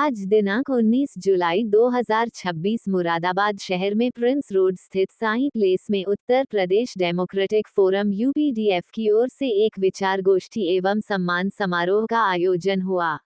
आज दिनांक 19 जुलाई 2026 मुरादाबाद शहर में प्रिंस रोड स्थित साई प्लेस में उत्तर प्रदेश डेमोक्रेटिक फोरम यूपीडीएफ की ओर से एक विचार गोष्ठी एवं सम्मान समारोह का आयोजन हुआ।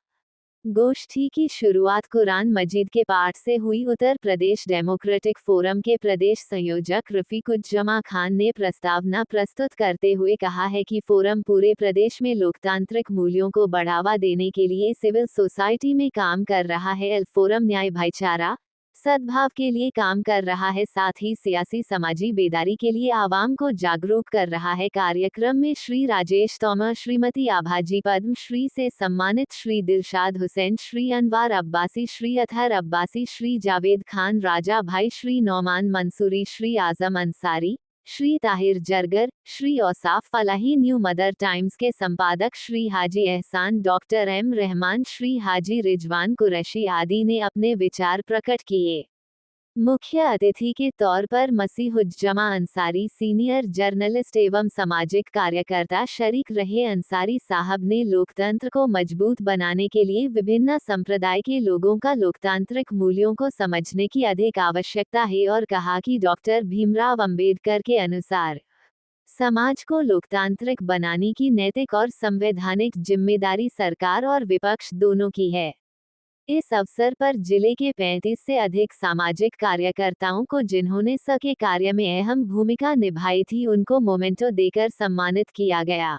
गोष्ठी की शुरुआत कुरान मजीद के पाठ से हुई। उत्तर प्रदेश डेमोक्रेटिक फोरम के प्रदेश संयोजक रफीकुज्जमा खान ने प्रस्तावना प्रस्तुत करते हुए कहा है कि फोरम पूरे प्रदेश में लोकतांत्रिक मूल्यों को बढ़ावा देने के लिए सिविल सोसाइटी में काम कर रहा है। फोरम न्याय, भाईचारा, सद्भाव के लिए काम कर रहा है, साथ ही सियासी समाजी बेदारी के लिए आवाम को जागरूक कर रहा है। कार्यक्रम में श्री राजेश तोमर, श्रीमती आभाजी पद्म श्री से सम्मानित श्री दिलशाद हुसैन, श्री अनवार अब्बासी, श्री अतहर अब्बासी, श्री जावेद खान राजा भाई, Shri Nauman Mansuri, Shri Azam Ansari, Shri Tahir Zargar, Shri Ausaf Falahi, New Mother Times के संपादक श्री हाजी एहसान, डॉक्टर एम रहमान, श्री हाजी रिजवान कुरैशी आदि ने अपने विचार प्रकट किए। मुख्य अतिथि के तौर पर मसीहुज्जमा अंसारी, सीनियर जर्नलिस्ट एवं सामाजिक कार्यकर्ता शरीक रहे। अंसारी साहब ने लोकतंत्र को मजबूत बनाने के लिए विभिन्न संप्रदाय के लोगों का लोकतांत्रिक मूल्यों को समझने की अधिक आवश्यकता है और कहा कि डॉक्टर भीमराव अंबेडकर के अनुसार समाज को लोकतांत्रिक बनाने की नैतिक और संवैधानिक जिम्मेदारी सरकार और विपक्ष दोनों की है। इस अवसर पर जिले के 35 से अधिक सामाजिक कार्यकर्ताओं को, जिन्होंने के कार्य में अहम भूमिका निभाई थी, उनको मोमेंटो देकर सम्मानित किया गया।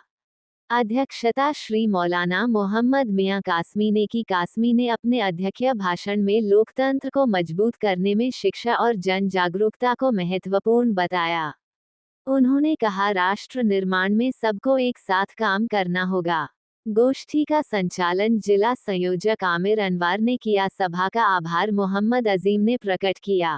अध्यक्षता श्री मौलाना मोहम्मद मियां कासमी ने की। कासमी ने अपने अध्यक्षीय भाषण में लोकतंत्र को मजबूत करने में शिक्षा और जन जागरूकता को महत्वपूर्ण बताया। उन्होंने कहा, राष्ट्र निर्माण में सबको एक साथ काम करना होगा। गोष्ठी का संचालन जिला संयोजक आमिर अनवार ने किया। सभा का आभार मोहम्मद अजीम ने प्रकट किया।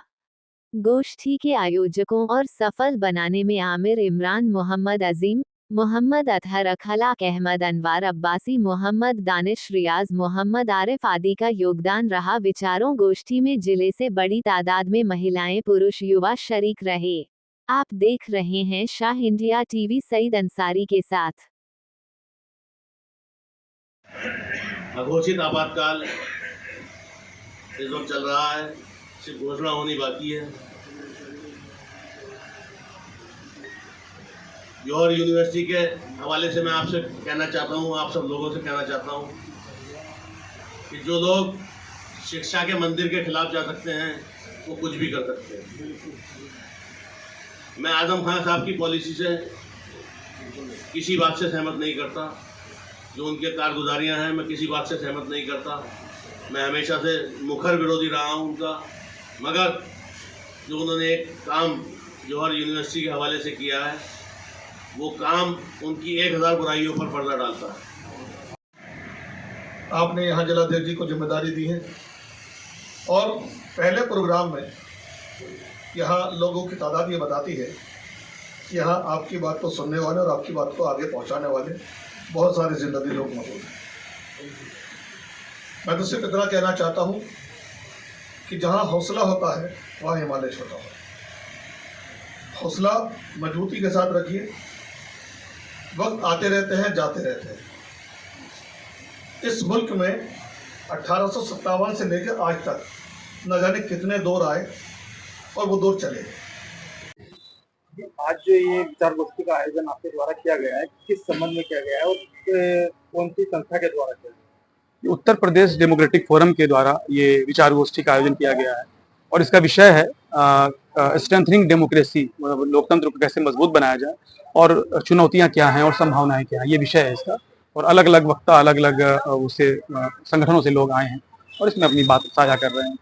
गोष्ठी के आयोजकों और सफल बनाने में आमिर इमरान, मोहम्मद अजीम, मोहम्मद अतहर, अखलाक अहमद, अनवार अब्बासी, मोहम्मद दानिश, रियाज, मोहम्मद आरिफ आदि का योगदान रहा। विचारों गोष्ठी में जिले से बड़ी तादाद में महिलाएं, पुरुष, युवा शरीक रहे। आप देख रहे हैं शाह इंडिया टीवी। सईद अंसारी के साथ। अघोषित आपातकाल इस वक्त चल रहा है, सिर्फ घोषणा होनी बाकी है। जौहर यूनिवर्सिटी के हवाले से मैं आपसे कहना चाहता हूँ, आप सब लोगों से कहना चाहता हूँ कि जो लोग शिक्षा के मंदिर के खिलाफ जा सकते हैं वो कुछ भी कर सकते हैं। मैं आजम खान साहब की पॉलिसी से किसी बात से सहमत नहीं करता। जो उनके कारगुजारियाँ हैं, मैं किसी बात से सहमत नहीं करता। मैं हमेशा से मुखर विरोधी रहा हूँ उनका, मगर जो उन्होंने एक काम जौहर यूनिवर्सिटी के हवाले से किया है, वो काम उनकी 1000 बुराइयों पर पर्दा डालता है। आपने यहाँ जिलाध्यक्ष जी को जिम्मेदारी दी है और पहले प्रोग्राम में यहाँ लोगों की तादाद ये बताती है कि यहाँ आपकी बात को सुनने वाले और आपकी बात को आगे पहुँचाने वाले बहुत सारे जिंदगी लोग मौजूद हैं। मैं तो सिर्फ इतना कहना चाहता हूँ कि जहाँ हौसला होता है वहाँ हिमालय छोटा होता है। हौसला मजबूती के साथ रखिए। वक्त आते रहते हैं, जाते रहते हैं। इस मुल्क में 1857 से लेकर आज तक न जाने कितने दौर आए और वो दौर चले गए। आज जो ये विचार गोष्ठी का आयोजन आपके द्वारा किया गया है, किस संबंध में किया गया है और कौन सी संस्था के द्वारा किया गया है? उत्तर प्रदेश डेमोक्रेटिक फोरम के द्वारा ये विचार गोष्ठी का आयोजन किया गया है और इसका विषय है स्ट्रेंथनिंग डेमोक्रेसी, मतलब लोकतंत्र को कैसे मजबूत बनाया जाए और चुनौतियां क्या हैं और संभावनाएं क्या हैं, ये विषय है इसका। और अलग अलग वक्ता, अलग अलग उससे संगठनों से लोग आए हैं और इसमें अपनी बात साझा कर रहे हैं।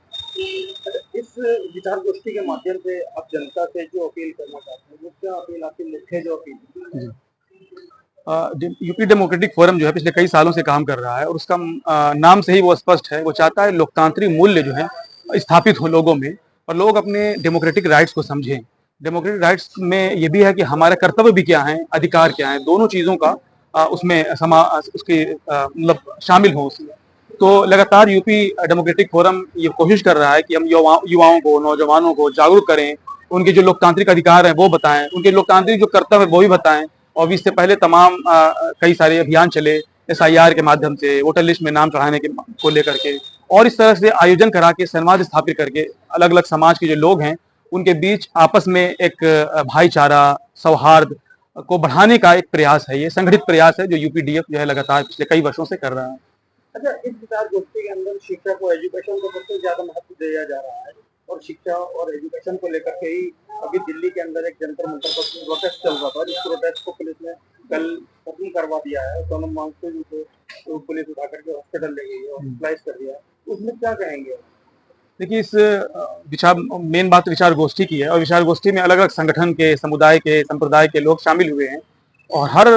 इस विचार गोष्ठी के माध्यम से आप जनता से जो अपील करना चाहते हैं, वो क्या अपील, आपकी मुख्य जो अपील? यूपी डेमोक्रेटिक फोरम जो है पिछले कई सालों से काम कर रहा है और उसका नाम से ही वो स्पष्ट है। वो चाहता है लोकतांत्रिक मूल्य जो है स्थापित हो लोगों में और लोग अपने डेमोक्रेटिक राइट्स को समझें। डेमोक्रेटिक राइट्स में ये भी है कि हमारे कर्तव्य भी क्या हैं, अधिकार क्या हैं, दोनों चीज़ों का उसमें उसके मतलब शामिल हो उसमें। तो लगातार यूपी डेमोक्रेटिक फोरम ये कोशिश कर रहा है कि हम युवाओं को, नौजवानों को जागरूक करें, उनके जो लोकतांत्रिक अधिकार हैं वो बताएं, उनके लोकतांत्रिक जो कर्तव्य है वो भी बताएं। और इससे पहले तमाम कई सारे अभियान चले SIR के माध्यम से, वोटर लिस्ट में नाम चढ़ाने को लेकर के, और इस तरह से आयोजन करा के संवाद स्थापित करके अलग अलग समाज के जो लोग हैं उनके बीच आपस में एक भाईचारा, सौहार्द को बढ़ाने का एक प्रयास है। ये संगठित प्रयास है जो यूपीडीएफ जो है लगातार पिछले कई वर्षों से कर रहा है। अच्छा, इस विचार गोष्ठी के अंदर शिक्षा को, एजुकेशन को सबसे ज्यादा महत्व दिया जा रहा है और शिक्षा और एजुकेशन को लेकर के ही अभी दिल्ली के अंदर एक जंतर मंतर पर प्रोटेस्ट चल रहा था। इस प्रोटेस्ट को पुलिस ने कल खत्म करवा दिया है। सोनम वांगचुक को तो पुलिस उठा करके हॉस्पिटल ले गई है, हॉस्पिटलाइज कर दिया है। उसमें क्या कहेंगे? देखिए, इस विचार मेन बात विचार गोष्ठी की है और विचार गोष्ठी में अलग अलग संगठन के, समुदाय के, संप्रदाय के लोग शामिल हुए हैं और हर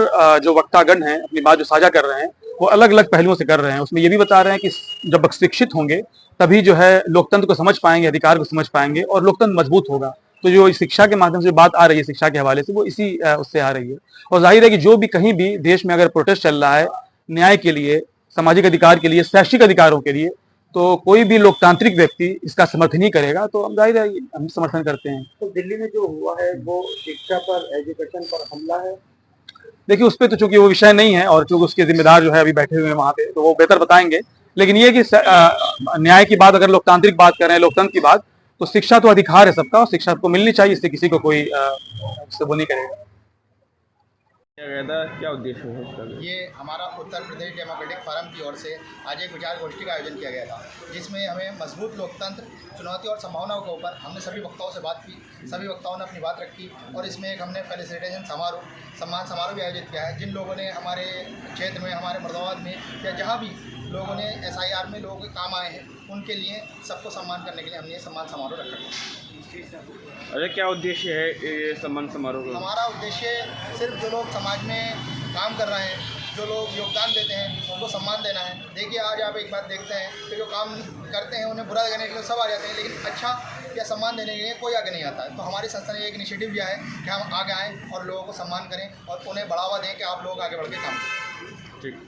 जो वक्तागण हैं अपनी बात जो साझा कर रहे हैं वो अलग अलग पहलुओं से कर रहे हैं। उसमें ये भी बता रहे हैं कि जब शिक्षित होंगे तभी जो है लोकतंत्र को समझ पाएंगे, अधिकार को समझ पाएंगे और लोकतंत्र मजबूत होगा। तो जो शिक्षा के माध्यम से बात आ रही है, शिक्षा के हवाले से, वो इसी उससे आ रही है। और जाहिर है कि जो भी कहीं भी देश में अगर प्रोटेस्ट चल रहा है न्याय के लिए, सामाजिक अधिकार के लिए, शैक्षिक अधिकारों के लिए, तो कोई भी लोकतांत्रिक व्यक्ति इसका समर्थन ही करेगा। तो हम जाहिर है हम समर्थन करते हैं। तो दिल्ली में जो हुआ है वो शिक्षा पर, एजुकेशन पर हमला है। देखिए, उस पर तो चूंकि वो विषय नहीं है और चूंकि उसके जिम्मेदार जो है अभी बैठे हुए हैं वहां पे, तो वो बेहतर बताएंगे। लेकिन ये कि न्याय की बात, अगर लोकतांत्रिक बात कर रहे हैं, लोकतंत्र की बात, तो शिक्षा तो अधिकार है सबका और शिक्षा को मिलनी चाहिए। इससे किसी को कोई इससे वो नहीं करेगा। क्या उद्देश्य है इसका? ये हमारा उत्तर प्रदेश डेमोक्रेटिक फोरम की ओर से आज एक विचार गोष्ठी का आयोजन किया गया था, जिसमें हमें मजबूत लोकतंत्र, चुनौती और संभावनाओं के ऊपर हमने सभी वक्ताओं से बात की। सभी वक्ताओं ने अपनी बात रखी और इसमें एक हमने फेलिसिटेशन सम्मान समारोह भी आयोजित किया है। जिन लोगों ने हमारे क्षेत्र में, हमारे मुरादाबाद में या जहाँ भी लोगों ने SIR में लोगों के काम आए हैं, उनके लिए सबको सम्मान करने के लिए हमने ये सम्मान समारोह रखा है। अरे क्या उद्देश्य है ये सम्मान समारोह का? हमारा उद्देश्य सिर्फ जो लोग समाज में काम कर रहे हैं, जो लोग योगदान देते हैं, उनको सम्मान देना है। देखिए, आज आप एक बात देखते हैं कि जो काम करते हैं उन्हें बुरा करने के लिए सब आ जाते हैं, लेकिन अच्छा या सम्मान देने के लिए कोई आगे नहीं आता है। तो हमारी संस्था ने एक इनिशिएटिव लिया है कि हम आगे आएँ और लोगों को सम्मान करें और उन्हें बढ़ावा दें कि आप लोग आगे बढ़ के काम करें। ठीक।